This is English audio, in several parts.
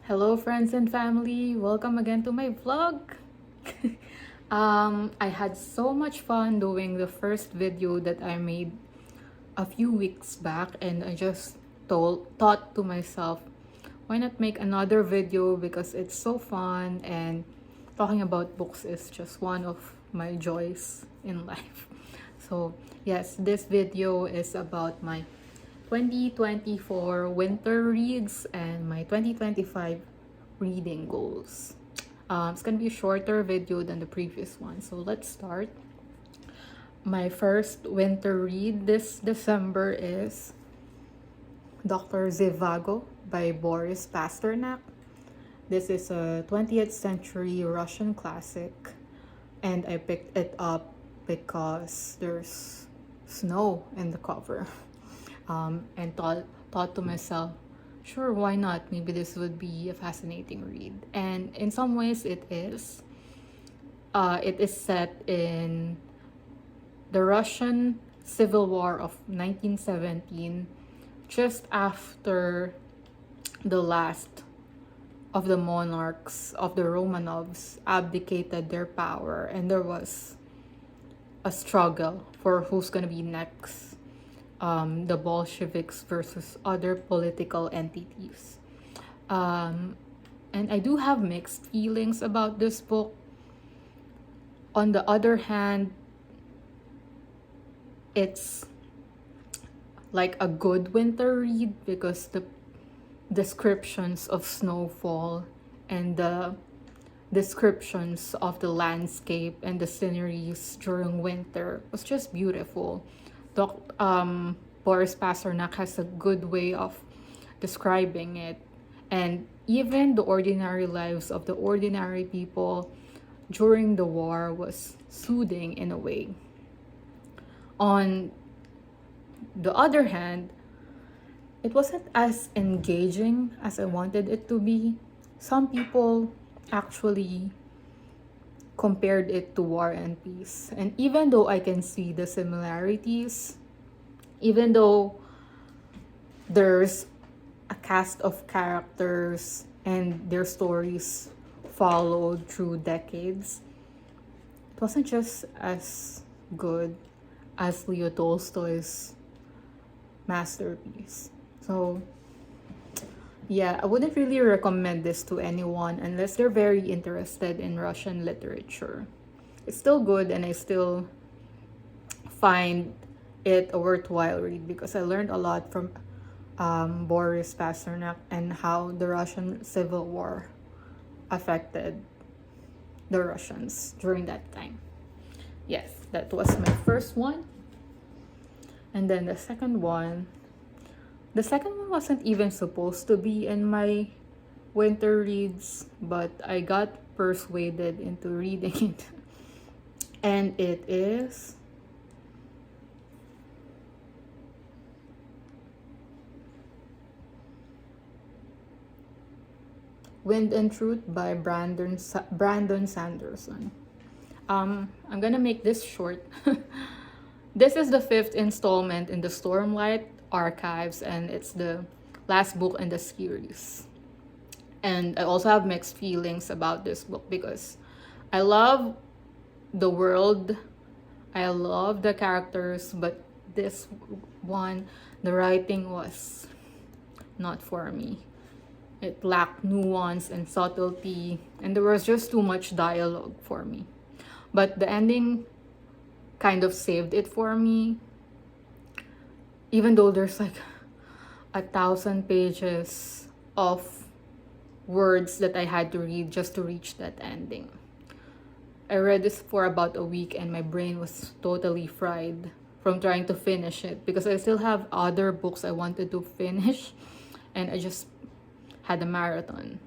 Hello, friends and family. Welcome again to my vlog. I had so much fun doing the first video that I made a few weeks back, and I just thought to myself, why not make another video because it's so fun and talking about books is just one of my joys in life. So, yes, this video is about my 2024 winter reads and my 2025 reading goals. It's gonna be a shorter video than the previous one, so let's start. My first winter read this December is Dr. Zhivago by Boris Pasternak. This is a 20th century Russian classic, and I picked it up because there's snow in the cover. And thought to myself, sure, why not? Maybe this would be a fascinating read. And in some ways, it is. It is set in the Russian Civil War of 1917, just after the last of the monarchs of the Romanovs abdicated their power, and there was a struggle for who's gonna be next. The Bolsheviks versus other political entities. And I do have mixed feelings about this book. On the other hand, it's like a good winter read because the descriptions of snowfall and the descriptions of the landscape and the sceneries during winter was just beautiful. Boris Pasternak has a good way of describing it, and even the ordinary lives of the ordinary people during the war was soothing in a way. On the other hand, it wasn't as engaging as I wanted it to be. Some people actually compared it to War and Peace. And even though I can see the similarities, even though there's a cast of characters and their stories followed through decades, it wasn't just as good as Leo Tolstoy's masterpiece. So, yeah, I wouldn't really recommend this to anyone unless they're very interested in Russian literature. It's still good, and I still find it a worthwhile read because I learned a lot from Boris Pasternak and how the Russian Civil War affected the Russians during that time. Yes, that was my first one. And then the second one wasn't even supposed to be in my winter reads, but I got persuaded into reading it. And it is Wind and Truth by Brandon Sanderson. I'm gonna make this short. This is the fifth installment in the Stormlight archives, and it's the last book in the series. And I also have mixed feelings about this book because I love the world, I love the characters, but this one, the writing was not for me. It lacked nuance and subtlety, and there was just too much dialogue for me. But the ending kind of saved it for me, even though there's like 1,000 pages of words that I had to read just to reach that ending. I read this for about a week and my brain was totally fried from trying to finish it because I still have other books I wanted to finish, and I just had a marathon.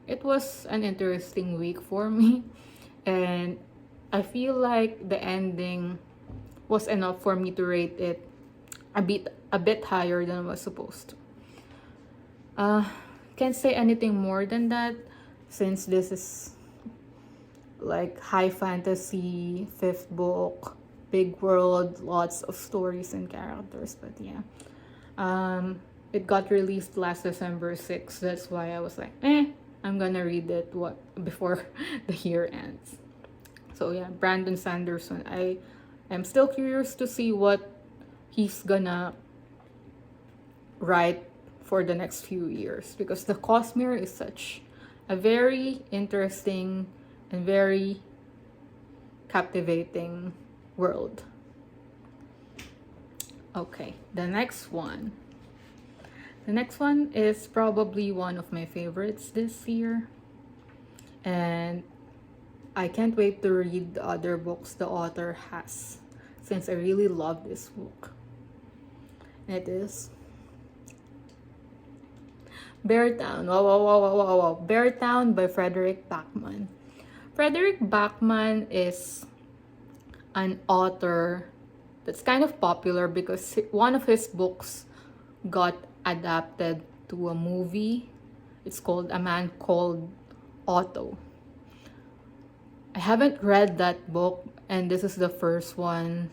It was an interesting week for me, and I feel like the ending was enough for me to rate it a bit higher than I was supposed to. Can't say anything more than that since this is like high fantasy, fifth book, big world, lots of stories and characters. But yeah, it got released last December 6th. That's why I was like, I'm gonna read it before the year ends. So yeah, Brandon Sanderson. I am still curious to see what he's gonna write for the next few years, because the Cosmere is such a very interesting and very captivating world. Okay, the next one. The next one is probably one of my favorites this year. And I can't wait to read the other books the author has, since I really love this book. It is Beartown. Wow, wow, wow, wow, wow, wow. Beartown by Frederick Backman. Frederick Backman is an author that's kind of popular because one of his books got adapted to a movie. It's called A Man Called Otto. I haven't read that book, and this is the first one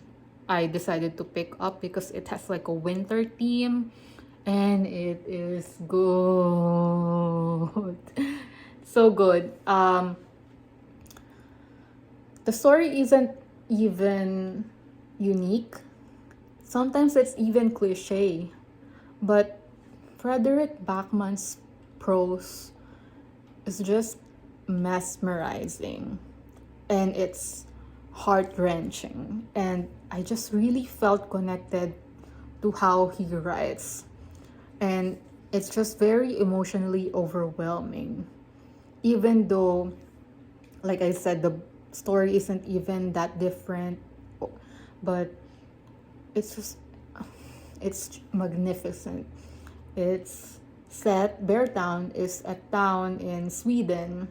I decided to pick up because it has like a winter theme and it is good. So good. The story isn't even unique. Sometimes it's even cliche. But Frederick Backman's prose is just mesmerizing, and it's heart-wrenching, and I just really felt connected to how he writes, and it's just very emotionally overwhelming, even though, like I said, the story isn't even that different, but it's just, it's magnificent. It's set, Beartown is a town in Sweden,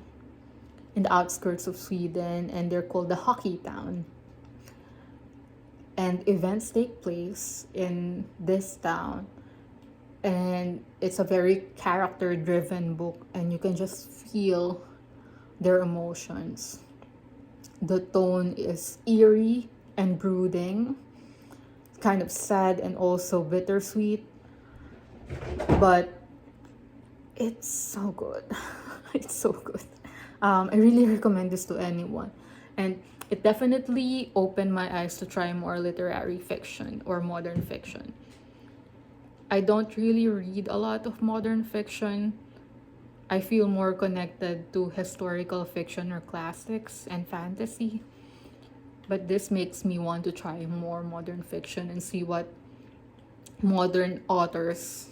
in the outskirts of Sweden, and they're called the Hockey Town. And events take place in this town, and it's a very character driven book, and you can just feel their emotions. The tone is eerie and brooding, kind of sad and also bittersweet, but it's so good. It's so good. I really recommend this to anyone, and it definitely opened my eyes to try more literary fiction or modern fiction. I don't really read a lot of modern fiction. I feel more connected to historical fiction or classics and fantasy. But this makes me want to try more modern fiction and see what modern authors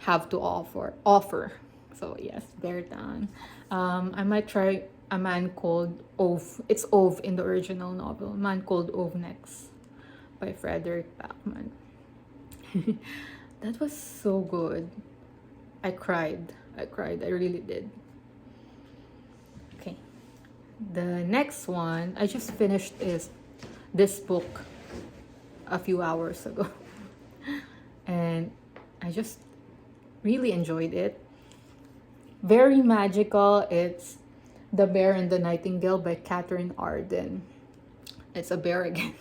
have to offer. So yes, Beartown. I might try A Man Called Ove. It's Ove in the original novel. Man Called Ove next by Frederick Backman. That was so good. I cried. I cried. I really did. Okay. The next one I just finished is this book a few hours ago. And I just really enjoyed it. Very magical. It's The Bear and the Nightingale by Catherine Arden. It's a bear again.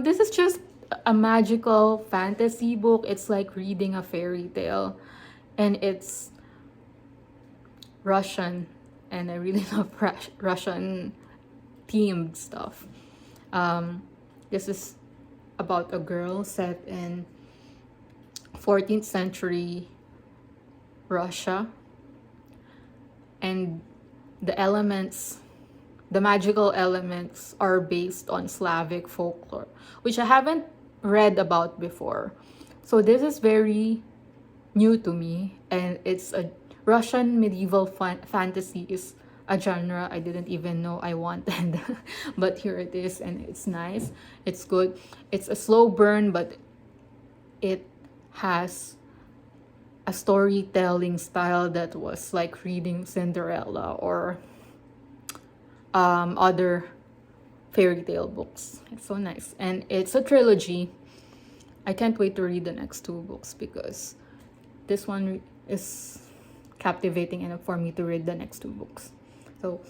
This is just a magical fantasy book. It's like reading a fairy tale, and it's Russian, and I really love Russian themed stuff. This is about a girl set in 14th century Russia, and the magical elements are based on Slavic folklore, which I haven't read about before. So this is very new to me, and it's a Russian medieval fantasy is a genre I didn't even know I wanted. But here it is, and it's nice. It's good. It's a slow burn, but it has a storytelling style that was like reading Cinderella or other fairy tale books. It's so nice. And it's a trilogy. I can't wait to read the next two books because this one is captivating enough for me to read the next two books. So,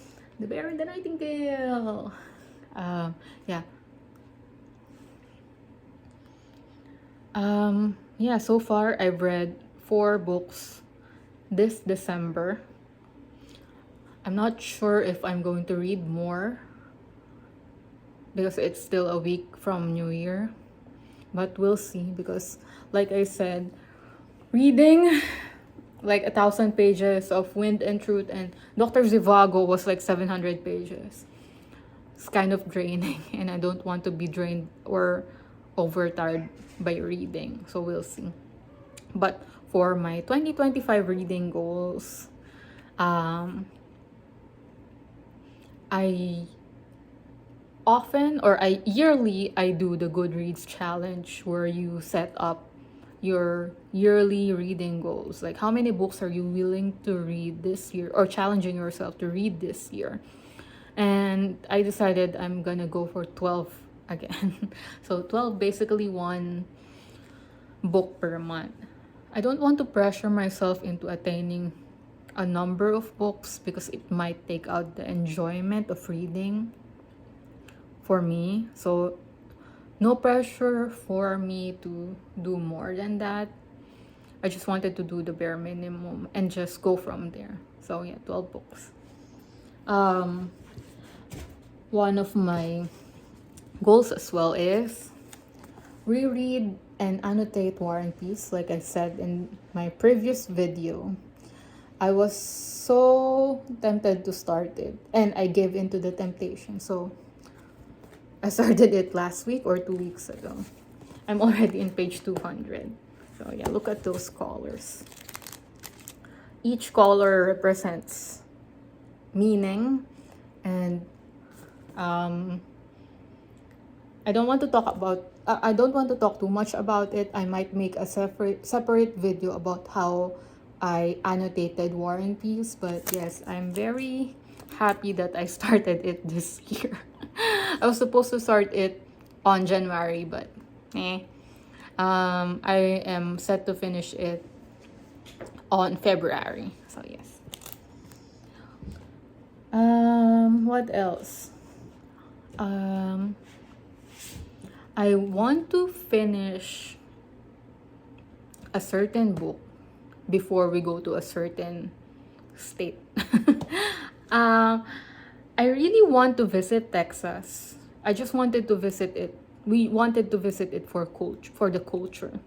The Bear and the Nightingale. Yeah. Yeah, so far I've read 4 books this December. I'm not sure if I'm going to read more because it's still a week from New Year. But we'll see because, like I said, reading like 1,000 pages of Wind and Truth and Dr. Zhivago was like 700 pages. It's kind of draining, and I don't want to be drained or overtired by reading. So we'll see. But for my 2025 reading goals, um, I often or I yearly I do the Goodreads challenge where you set up your yearly reading goals. Like how many books are you willing to read this year or challenging yourself to read this year? And I decided I'm gonna go for 12 again. So 12, basically one book per month. I don't want to pressure myself into attaining a number of books because it might take out the enjoyment of reading for me. So no pressure for me to do more than that. I just wanted to do the bare minimum and just go from there. So yeah, 12 books. One of my goals as well is reread and annotate War and Peace. Like I said in my previous video, I was so tempted to start it and I gave into the temptation. So I started it last week or 2 weeks ago. I'm already in page 200. So yeah, look at those colors. Each color represents meaning, and I don't want to talk about I don't want to talk too much about it. I might make a separate video about how I annotated War and Peace, but yes, I'm very happy that I started it this year. I was supposed to start it on January, but I am set to finish it on February. So yes. What else? I want to finish a certain book before we go to a certain state. I really want to visit Texas. I just wanted to visit it. We wanted to visit it for the culture.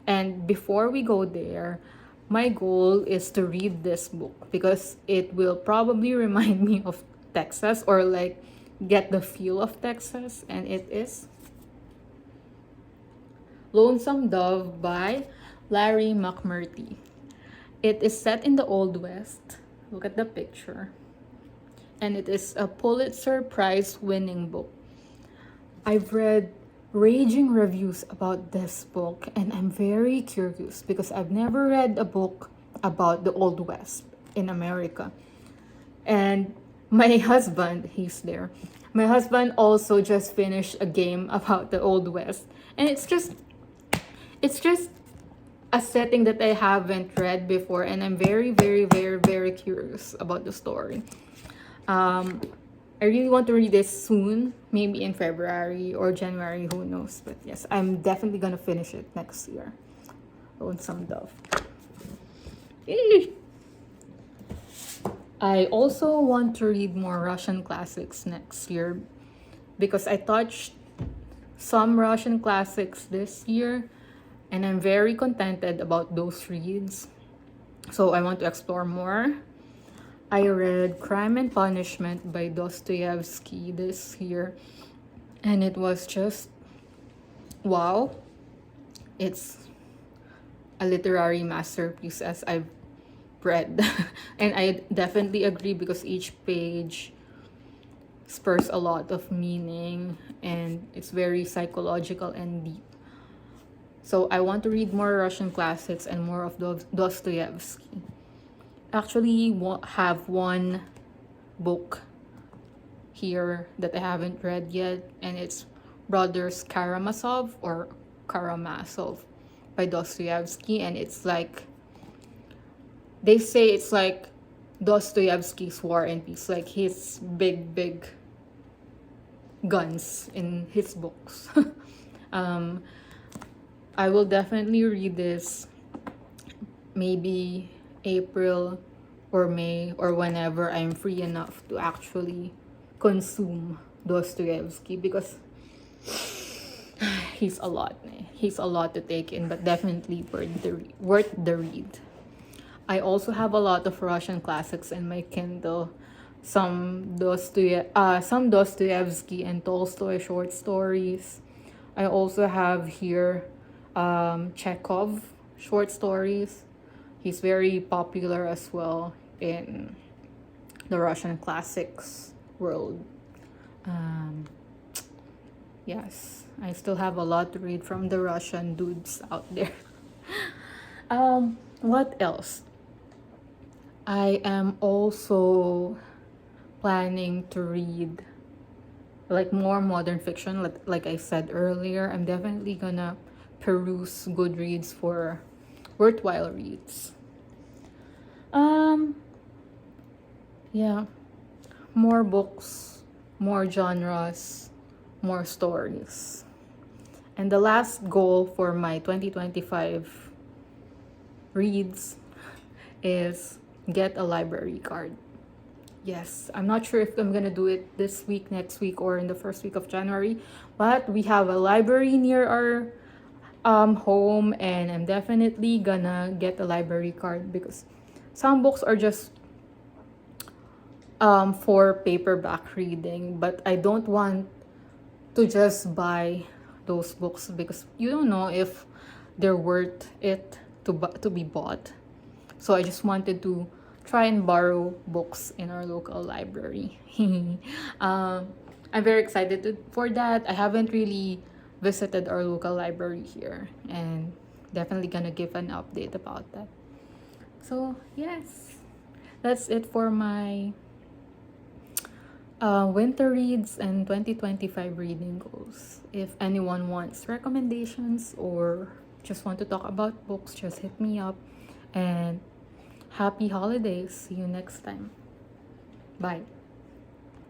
And before we go there, my goal is to read this book because it will probably remind me of Texas or like get the feel of Texas, and it is Lonesome Dove by Larry McMurtry. It is set in the Old West. Look at the picture. And it is a Pulitzer Prize winning book. I've read raging reviews about this book and I'm very curious because I've never read a book about the Old West in America. And my husband, he's there. My husband also just finished a game about the Old West. And it's just a setting that I haven't read before, and I'm very, very, very, very curious about the story. I really want to read this soon, maybe in February or January, who knows. But yes, I'm definitely gonna finish it next year. Lonesome Dove. I also want to read more Russian classics next year because I touched some Russian classics this year and I'm very contented about those reads. So I want to explore more. I read Crime and Punishment by Dostoevsky this year and it was just wow. It's a literary masterpiece as I've read. And I definitely agree because each page spurs a lot of meaning and it's very psychological and deep. So I want to read more Russian classics and more of Dostoevsky. Actually have one book here that I haven't read yet, and it's Brothers Karamazov or Karamazov by Dostoevsky, and it's like they say it's like Dostoevsky's War and Peace, like his big guns in his books. I will definitely read this maybe April or May or whenever I'm free enough to actually consume Dostoevsky, because he's a lot. He's a lot to take in, but definitely worth the read. I also have a lot of Russian classics in my Kindle. Some Dostoevsky and Tolstoy short stories. I also have here Chekhov short stories. He's very popular as well in the Russian classics world. Um, yes, I still have a lot to read from the Russian dudes out there. What else? I am also planning to read like more modern fiction. Like I said earlier, I'm definitely gonna peruse Goodreads for worthwhile reads. Um, yeah, more books, more genres, more stories. And the last goal for my 2025 reads is get a library card. Yes, I'm not sure if I'm gonna do it this week, next week, or in the first week of January, but we have a library near our home, and I'm definitely gonna get a library card because some books are just for paperback reading, but I don't want to just buy those books because you don't know if they're worth it to be bought. So I just wanted to try and borrow books in our local library. I'm very excited for that. I haven't really visited our local library here, and definitely gonna give an update about that. So yes, that's it for my winter reads and 2025 reading goals. If anyone wants recommendations or just want to talk about books, just hit me up. And happy holidays. See you next time. Bye.